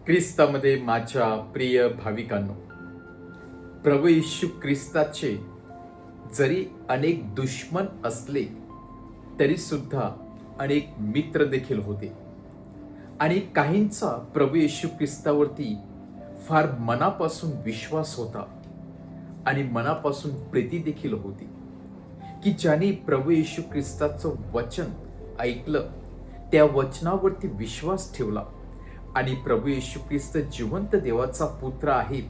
ख्रिस्तामध्ये माझ्या प्रिय भाविकांनो, प्रभू येशू ख्रिस्ताचे जरी अनेक दुश्मन असले तरी सुद्धा अनेक मित्र देखील होते आणि काहींचा प्रभू येशू ख्रिस्तावरती फार मनापासून विश्वास होता आणि मनापासून प्रीती देखील होती की ज्यांनी प्रभू येशू ख्रिस्ताचं वचन ऐकलं, त्या वचनावरती विश्वास ठेवला आणि प्रभू येशू ख्रिस्त जिवंत देवाचा पुत्र आहे,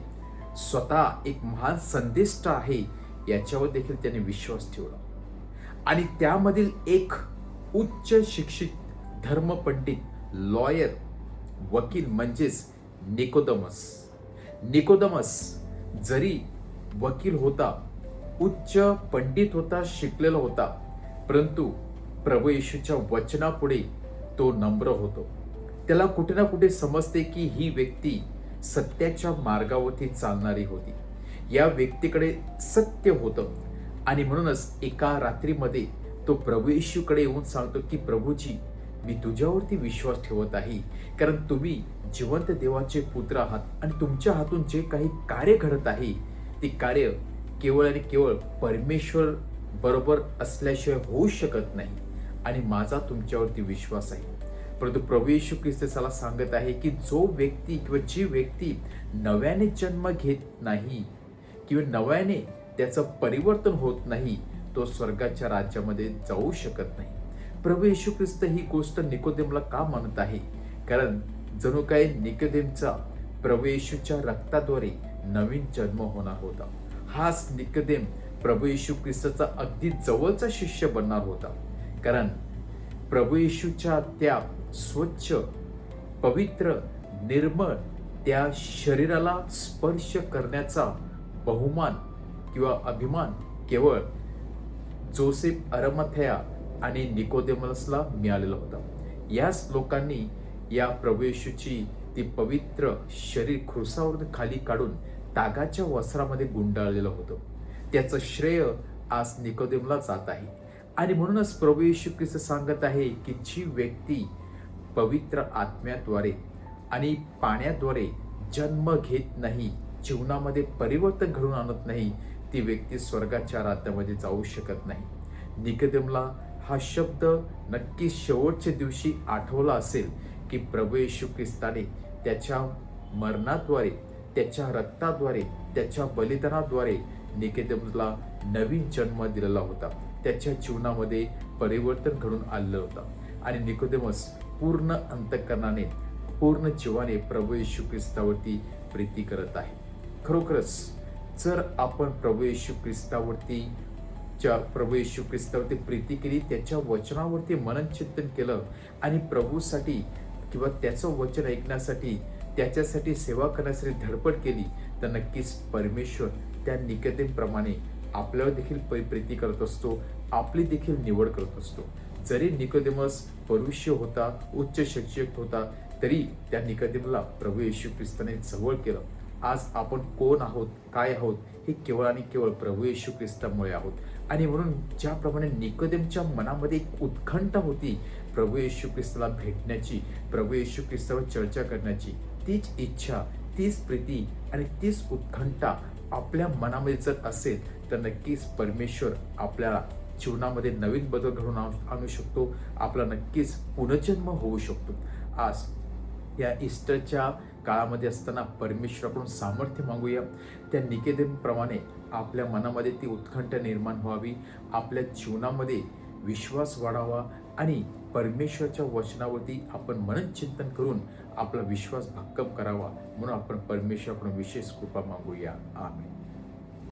स्वतः एक महान संदेष्टा आहे, याच्यावर देखील त्याने विश्वास ठेवला. आणि त्यामधील एक उच्च शिक्षित धर्मपंडित, लॉयर, वकील म्हणजेच निकोदमस जरी वकील होता, उच्च पंडित होता, शिकलेला होता, परंतु प्रभू येशूच्या वचनापुढे तो नम्र होतो. त्याला कुठे ना कुठे समजते की ही व्यक्ती सत्याच्या मार्गावरती चालणारी होती, या व्यक्तीकडे सत्य होतं. आणि म्हणूनच एका रात्रीमध्ये तो प्रभू येशूकडे येऊन सांगतो की प्रभूजी, मी तुझ्यावरती विश्वास ठेवत आहे, कारण तुम्ही जिवंत देवाचे पुत्र आहात आणि तुमच्या हातून जे काही कार्य घडत आहे ते कार्य केवळ आणि केवळ परमेश्वर बरोबर असल्याशिवाय होऊ शकत नाही आणि माझा तुमच्यावरती विश्वास आहे. परंतु प्रभू येशू ख्रिस्त त्याला सांगत आहे की जो व्यक्ती किंवा जी व्यक्ती नव्याने जन्म घेत नाही किंवा नव्याने त्याचं परिवर्तन होत नाही, तो स्वर्गाच्या राज्यामध्ये जाऊ शकत नाही. प्रभू येशू ख्रिस्त ही गोष्ट निकोदेमला का म्हणत आहे? कारण जणू काही निकोदेमचा प्रभू येशूच्या रक्ताद्वारे नवीन जन्म होणार होता. हाच निकोदेम प्रभू येशू ख्रिस्ताचा अगदी जवळचा शिष्य बनणार होता. कारण प्रभू येशूच्या त्या स्वच्छ, पवित्र, निर्मळ त्या शरीराला स्पर्श करण्याचा बहुमान किंवा अभिमान केवळ जोसेफ अरमथया आणि निकोदेमसला मिळालेला होता. याच लोकांनी या प्रभू येशूची ती पवित्र शरीर क्रूसावरून खाली काढून तागाच्या वस्त्रामध्ये गुंडाळलेलं होतं. त्याचं श्रेय आज निकोदेमला जात आहे. आणि म्हणूनच प्रभू येशू ख्रिस्त सांगत आहे की जी व्यक्ती पवित्र आत्म्याद्वारे आणि पाण्याद्वारे जन्म घेत नाही, जीवनामध्ये परिवर्तन घडून आणत नाही, ती व्यक्ती स्वर्गाच्या राज्यामध्ये जाऊ शकत नाही. निकोदेमला हा शब्द नक्की शेवटच्या दिवशी आठवला असेल की प्रभू येशू ख्रिस्ताने त्याच्या मरणाद्वारे, त्याच्या रक्ताद्वारे, त्याच्या बलिदानाद्वारे निकोदेमसला नवीन जन्म दिलेला होता. त्याच्या जीवनामध्ये परिवर्तन घडून आलेलं होतं आणि निकोदेमस पूर्ण अंतःकरणाने, पूर्ण जीवाने प्रभू येशू ख्रिस्तावरती प्रीती करत आहे. खरोखरच जर आपण प्रभू येशू ख्रिस्तावरती प्रीती केली, त्याच्या वचनावरती मननचिंतन केलं आणि प्रभूसाठी किंवा त्याचं वचन ऐकण्यासाठी, त्याच्यासाठी सेवा करण्यासाठी धडपड केली, तर नक्कीच परमेश्वर त्या निकोदेमप्रमाणे आपल्यावर देखील प्रीती करत असतो, आपली देखील निवड करत असतो. जरी निकोदेमस परुष्य होता, उच्च शिक्षित होता, तरी त्या निकोदेमला प्रभू येशू ख्रिस्ताने जवळ केलं. आज आपण कोण आहोत, काय आहोत, हे केवळ आणि केवळ प्रभू येशू ख्रिस्तामुळे आहोत. आणि म्हणून ज्याप्रमाणे निकोदेमच्या मनामध्ये एक उत्कंठा होती प्रभू येशू ख्रिस्ताला भेटण्याची, प्रभू येशू ख्रिस्तावर चर्चा करण्याची, तीच इच्छा, तीच प्रीती आणि तीच उत्कंठा आपल्या मनामध्ये जर असेल तर नक्कीच परमेश्वर आपल्या जीवनामध्ये नवीन बदल घडून आणू शकतो. आपला नक्कीच पुनर्जन्म होऊ शकतो. आज या ईस्टरच्या काळामध्ये असताना परमेश्वराकडून सामर्थ्य मागूया. त्या निकोदेमप्रमाणे आपल्या मनामध्ये ती उत्कंठा निर्माण व्हावी, आपल्या जीवनामध्ये विश्वास वाढावा आणि परमेश्वराच्या वचनावरती आपण मननचिंतन करून आपला विश्वास भक्कम करावा. म्हणून आपण परमेश्वराकडून विशेष कृपा मागूया. आमेन.